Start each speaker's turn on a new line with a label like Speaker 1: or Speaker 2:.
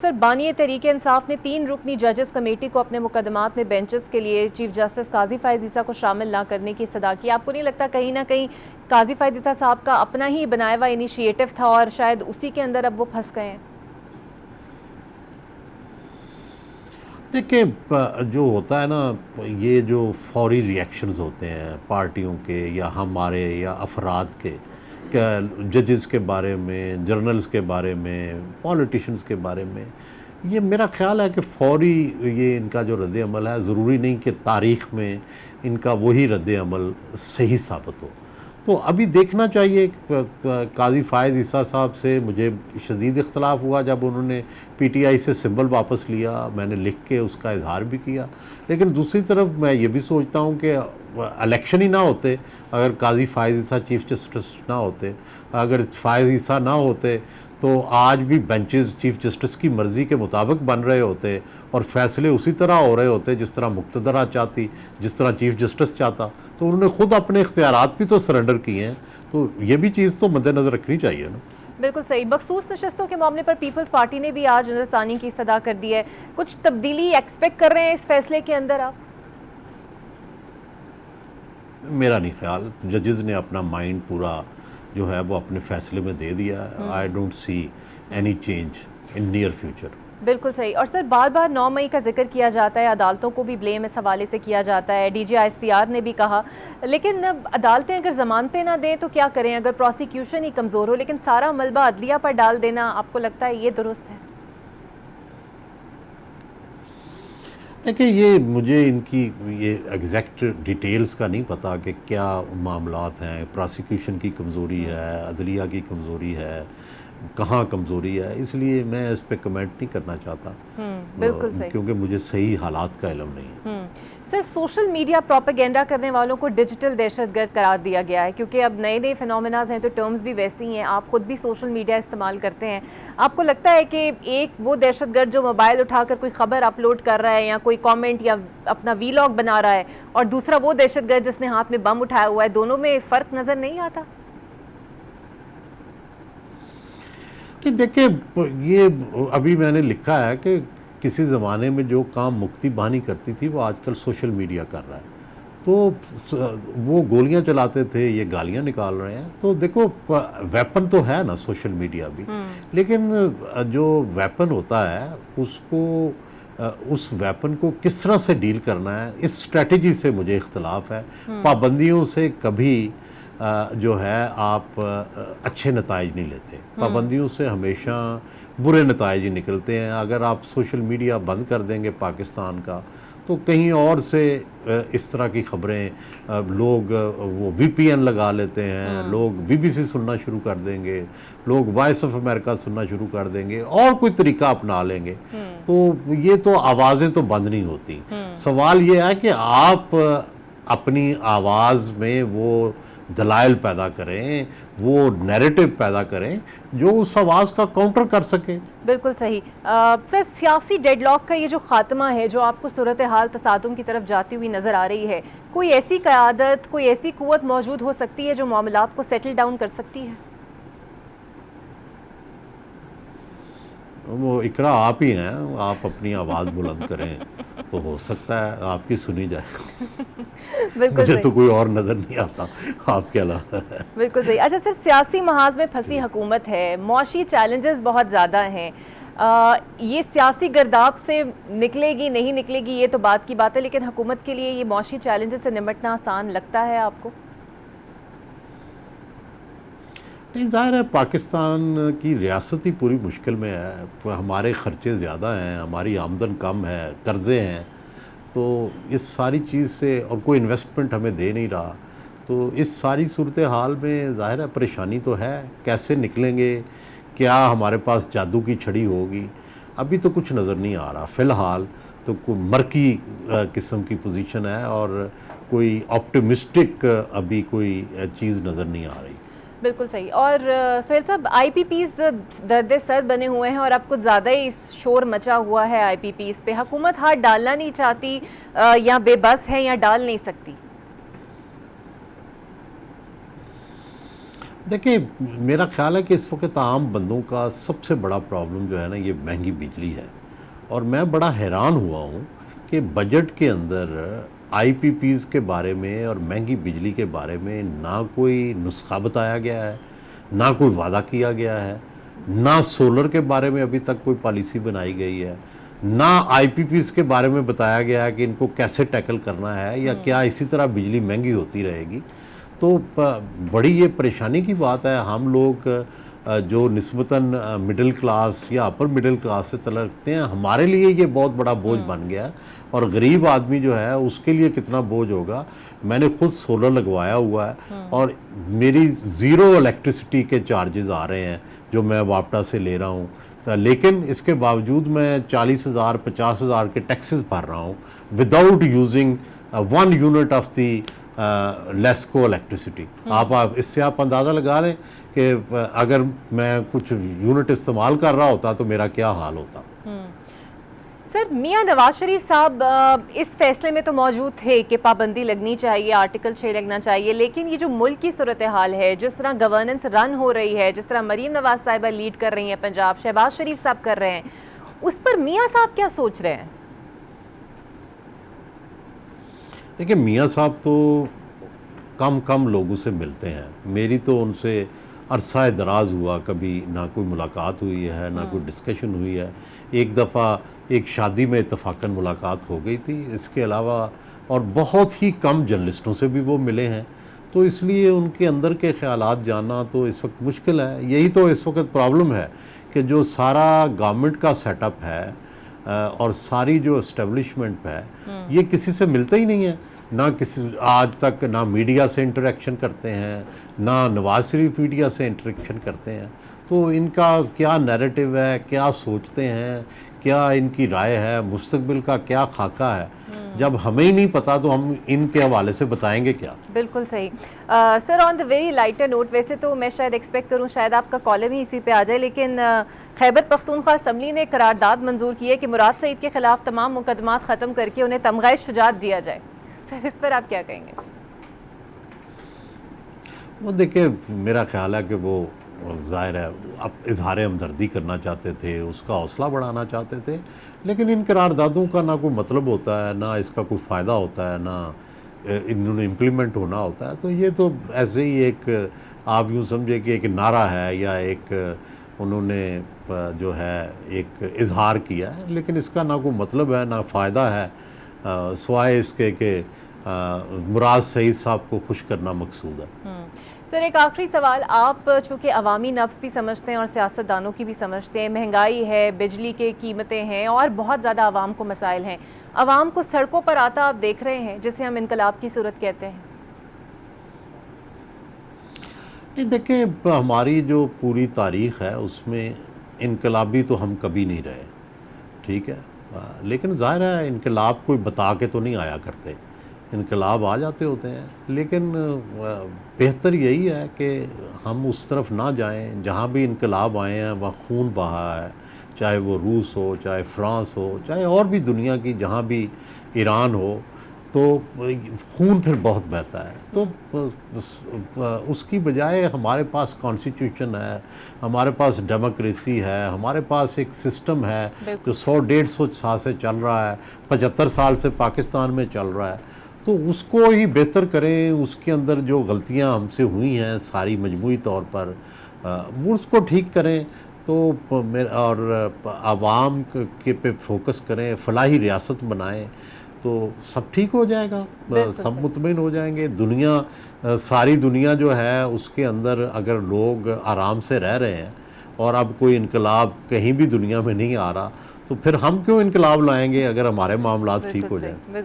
Speaker 1: Sir, बानी तहरीक इंसाफ ने 3 रुकनी जजेस कमेटी को अपने मुकदमात में बेंचेस के लिए चीफ जस्टिस काजी फायज़ ईसा को शामिल ना करने की सदा की। आपको नहीं लगता कहीं ना कहीं काजी फायज़ ईसा साहब का अपना ही बनाया हुआ इनिशिएटिव था और शायद उसी के अंदर अब वो फंस गए हैं?
Speaker 2: देखिए, जो होता है ना, ये जो फौरी रिएक्शंस होते हैं पार्टियों के या हमारे या अफराद के, जजेस के बारे में, जर्नल्स के बारे में, पॉलिटिशियंस के बारे में, ये मेरा ख्याल है कि फौरी ये इनका जो रद्द अमल है, ज़रूरी नहीं कि तारीख़ में इनका वही रद्द अमल सही साबित हो। तो अभी देखना चाहिए। काजी फायज़ ईसा साहब से मुझे शदीद इख्तलाफ हुआ जब उन्होंने पीटीआई से सिंबल वापस लिया, मैंने लिख के उसका इजहार भी किया। लेकिन दूसरी तरफ मैं ये भी सोचता हूँ कि इलेक्शन ही ना होते, अगर काजी फायज़ ईसा चीफ जस्टिस ना होते, अगर फायज़ ईसा ना होते तो आज भी बेंचेस चीफ जस्टिस की मर्ज़ी के मुताबिक बन रहे होते और फैसले उसी तरह हो रहे होते जिस तरह मुक्तदरा चाहती, जिस तरह चीफ जस्टिस चाहता। तो उन्होंने ख़ुद अपने इख्तियारात भी तो सरेंडर किए हैं, तो ये भी चीज़ तो मद्देनज़र रखनी चाहिए ना।
Speaker 1: बिल्कुल सही। बखसूस नशस्तों के मामले पर पीपल्स पार्टी ने भी आज नजरसानी की सदा कर दी है। कुछ तब्दीली एक्सपेक्ट कर रहे हैं इस फैसले के अंदर आप?
Speaker 2: मेरा नहीं ख्याल, जजेस ने अपना माइंड पूरा जो है वो अपने फैसले में दे दिया है। I don't see any change in near future.
Speaker 1: बिल्कुल सही। और सर, बार बार 9 मई का जिक्र किया जाता है, अदालतों को भी ब्लेम इस हवाले से किया जाता है, DGISPR ने भी कहा, लेकिन अब अदालतें अगर जमानतें ना दें तो क्या करें? अगर प्रोसिक्यूशन ही कमज़ोर हो, लेकिन सारा मलबा अदलिया पर डाल देना, आपको लगता है ये दुरुस्त है?
Speaker 2: देखिए, ये मुझे इनकी ये एग्जैक्ट डिटेल्स का नहीं पता कि क्या मामलात हैं। प्रोसिक्यूशन की कमज़ोरी है, अदलिया की कमज़ोरी है, कहाँ कमज़ोरी है, इसलिए मैं इस पे कमेंट नहीं करना चाहता,
Speaker 1: बिल्कुल सही।
Speaker 2: क्योंकि मुझे सही हालात का इल्म नहीं है।
Speaker 1: सर, सोशल मीडिया प्रोपेगेंडा करने वालों को डिजिटल दहशतगर्द करार दिया गया है, क्योंकि अब नए नए फिनोमेनाज हैं तो टर्म्स भी वैसी ही हैं। आप खुद भी सोशल मीडिया इस्तेमाल करते हैं। आपको लगता है कि एक वो दहशतगर्द जो मोबाइल उठाकर कोई खबर अपलोड कर रहा है या कोई कमेंट या अपना वीलॉग बना रहा है, और दूसरा वो दहशतगर्द जिसने हाथ में बम उठाया हुआ है, दोनों में फ़र्क नज़र नहीं आता?
Speaker 2: कि देखिए, ये अभी मैंने लिखा है कि किसी ज़माने में जो काम मुक्ति बानी करती थी वो आजकल सोशल मीडिया कर रहा है। तो वो गोलियां चलाते थे, ये गालियां निकाल रहे हैं। तो देखो, वेपन तो है ना सोशल मीडिया भी, लेकिन जो वेपन होता है उसको उस वेपन को किस तरह से डील करना है, इस स्ट्रेटजी से मुझे इख्तलाफ है। पाबंदियों से कभी जो है आप अच्छे नताइज नहीं लेते, पाबंदियों से हमेशा बुरे नताइज ही निकलते हैं। अगर आप सोशल मीडिया बंद कर देंगे पाकिस्तान का, तो कहीं और से इस तरह की खबरें लोग वो VPN लगा लेते हैं, लोग BBC सुनना शुरू कर देंगे, लोग वॉइस ऑफ अमेरिका सुनना शुरू कर देंगे और कोई तरीका अपना लेंगे। तो ये तो आवाज़ें तो बंद नहीं होती। सवाल ये है कि आप अपनी आवाज़ में वो दलाइल पैदा करें, वो नैरेटिव पैदा करें जो उस आवाज़ का काउंटर कर सके।
Speaker 1: बिल्कुल सही। सर, सियासी डेडलॉक का ये जो खात्मा है, जो आपको सूरत हाल तसादुम की तरफ जाती हुई नज़र आ रही है, कोई ऐसी क़यादत, कोई ऐसी क़ुव्वत मौजूद हो सकती है जो मामलात को सेटल डाउन कर सकती है?
Speaker 2: वो इकरा आप ही हैं, आप अपनी आवाज़ बुलंद करें तो हो सकता है आपकी सुनी जाए।
Speaker 1: बिल्कुल
Speaker 2: मुझे
Speaker 1: सही।
Speaker 2: तो कोई और नज़र नहीं आता आपके अलावा।
Speaker 1: बिल्कुल सही। अच्छा सर, सियासी महाज में फंसी हुकूमत है, मौशी चैलेंजेस बहुत ज़्यादा हैं, ये सियासी गर्दाब से निकलेगी नहीं निकलेगी ये तो बात की बात है, लेकिन हुकूमत के लिए ये मौशी चैलेंजेस से निपटना आसान लगता है आपको?
Speaker 2: नहीं, ज़ाहिर है पाकिस्तान की रियासत ही पूरी मुश्किल में है। हमारे ख़र्चे ज़्यादा हैं, हमारी आमदन कम है, कर्ज़े हैं, तो इस सारी चीज़ से और कोई इन्वेस्टमेंट हमें दे नहीं रहा। तो इस सारी सूरत हाल में ज़ाहिर है परेशानी तो है। कैसे निकलेंगे, क्या हमारे पास जादू की छड़ी होगी, अभी तो कुछ नज़र नहीं आ रहा। फ़िलहाल तो कोई मरकी किस्म की पोजीशन है और कोई ऑप्टिमिस्टिक अभी कोई चीज़ नज़र नहीं आ रही।
Speaker 1: बिल्कुल सही। और सोहेल साहब, IPPs दर्द सर बने हुए हैं और अब कुछ ज़्यादा ही शोर मचा हुआ है IPPs पे। हुकूमत हाथ डालना नहीं चाहती, या बेबस है या डाल नहीं सकती?
Speaker 2: देखिए, मेरा ख्याल है कि इस वक्त आम बंदों का सबसे बड़ा प्रॉब्लम जो है ना, ये महंगी बिजली है। और मैं बड़ा हैरान हुआ हूँ कि बजट के अंदर आईपीपीज़ के बारे में और महंगी बिजली के बारे में ना कोई नुस्खा बताया गया है, ना कोई वादा किया गया है, ना सोलर के बारे में अभी तक कोई पॉलिसी बनाई गई है, ना आईपीपीज़ के बारे में बताया गया है कि इनको कैसे टैकल करना है या क्या इसी तरह बिजली महंगी होती रहेगी। तो बड़ी ये परेशानी की बात है। हम लोग जो निस्बतन मिडिल क्लास या अपर मिडिल क्लास से तलकते हैं, हमारे लिए ये बहुत बड़ा बोझ बन गया है। और गरीब आदमी जो है उसके लिए कितना बोझ होगा। मैंने खुद सोलर लगवाया हुआ है और मेरी ज़ीरो इलेक्ट्रिसिटी के चार्जेस आ रहे हैं जो मैं वापटा से ले रहा हूँ। लेकिन इसके बावजूद मैं 40,000 50,000 के टैक्सेस भर रहा हूँ without using 1 unit of the LESCO electricity. आप इससे आप अंदाज़ा लगा लें कि अगर मैं कुछ यूनिट इस्तेमाल कर रहा होता तो मेरा क्या हाल होता।
Speaker 1: सर, मियां नवाज शरीफ साहब इस फैसले में तो मौजूद थे कि पाबंदी लगनी चाहिए, आर्टिकल 6 लगना चाहिए, लेकिन ये जो मुल्क की सूरत हाल है, जिस तरह गवर्नेंस रन हो रही है, जिस तरह मरीम नवाज साहिबा लीड कर रही हैं पंजाब, शहबाज शरीफ साहब कर रहे हैं, उस पर मियां साहब क्या सोच रहे हैं?
Speaker 2: देखिए, मियाँ साहब तो कम कम लोगों से मिलते हैं। मेरी तो उनसे अरसा दराज हुआ कभी ना कोई मुलाकात हुई है, ना कोई डिस्कशन हुई है। एक दफ़ा एक शादी में इत्तफाकन मुलाकात हो गई थी। इसके अलावा और बहुत ही कम जर्नलिस्टों से भी वो मिले हैं। तो इसलिए उनके अंदर के ख़यालात जानना तो इस वक्त मुश्किल है। यही तो इस वक्त प्रॉब्लम है कि जो सारा गवर्नमेंट का सेटअप है और सारी जो इस्टेब्लिशमेंट है, ये किसी से मिलता ही नहीं है। ना किसी आज तक ना मीडिया से इंटरेक्शन करते हैं, ना नवाज शरीफ मीडिया से इंटरेक्शन करते हैं। तो इनका क्या नैरेटिव है, क्या सोचते हैं, क्या इनकी राय है, मुस्तकबिल का क्या खाका है, जब हमें ही नहीं पता तो हम इनके हवाले से बताएंगे क्या।
Speaker 1: बिल्कुल सही। Sir, on the very lighter note, वैसे तो मैं शायद एक्सपेक्ट करूं शायद आपका कॉलम ही इसी पे आ जाए, लेकिन खैबर पख्तूनख्वा असम्बली ने करारदाद मंजूर की है कि मुराद सईद के खिलाफ तमाम मुकदमात ख़त्म करके उन्हें तमग़ा शुजात दिया जाए। सर, इस पर आप क्या कहेंगे?
Speaker 2: वो देखिए, मेरा ख्याल है कि वो ज़ाहिर है अब इजहार हमदर्दी करना चाहते थे, उसका हौसला बढ़ाना चाहते थे। लेकिन इन करारदादों का ना कोई मतलब होता है, ना इसका कोई फ़ायदा होता है, ना इन्होंने इम्प्लीमेंट होना होता है। तो ये तो ऐसे ही एक आप यूँ समझे कि एक नारा है या एक उन्होंने जो है एक इजहार किया है, लेकिन इसका ना कोई मतलब है, ना फ़ायदा है, सिवाय इसके कि मुराद सईद साहब को खुश करना मकसूद है।
Speaker 1: सर, एक आखिरी सवाल, आप चूँकि अवामी नफ्स भी समझते हैं और सियासतदानों की भी समझते हैं, महंगाई है, बिजली के कीमतें हैं और बहुत ज़्यादा आवाम को मसाइल हैं, आवाम को सड़कों पर आता आप देख रहे हैं, जिसे हम इनकलाब की सूरत कहते हैं?
Speaker 2: नहीं, देखिए, हमारी जो पूरी तारीख़ है उसमें इनकलाबी तो हम कभी नहीं रहे, ठीक है। लेकिन ज़ाहिर है इनकलाब कोई बता के तो नहीं आया करते, इनकलाब आ जाते होते हैं। लेकिन बेहतर यही है कि हम उस तरफ ना जाएं जहाँ भी इनकलाब आए हैं वहाँ खून बहा है, चाहे वो रूस हो, चाहे फ्रांस हो, चाहे और भी दुनिया की जहाँ भी ईरान हो, तो खून फिर बहुत बहता है। तो उसकी बजाय हमारे पास कॉन्स्टिट्यूशन है, हमारे पास डेमोक्रेसी है, हमारे पास एक सिस्टम है जो 100-150 साल से चल रहा है, 75 साल से पाकिस्तान में चल रहा है। तो उसको ही बेहतर करें, उसके अंदर जो गलतियां हमसे हुई हैं सारी मजमूई तौर पर वो उसको ठीक करें। तो और आवाम के पे फोकस करें, फलाही रियासत बनाएं, तो सब ठीक हो जाएगा, सब मुतमईन हो जाएंगे। दुनिया सारी दुनिया जो है उसके अंदर अगर लोग आराम से रह रहे हैं और अब कोई इनकलाब कहीं भी दुनिया में नहीं आ रहा, तो फिर हम क्यों इनकलाब लाएंगे अगर हमारे मामलात ठीक हो जाए।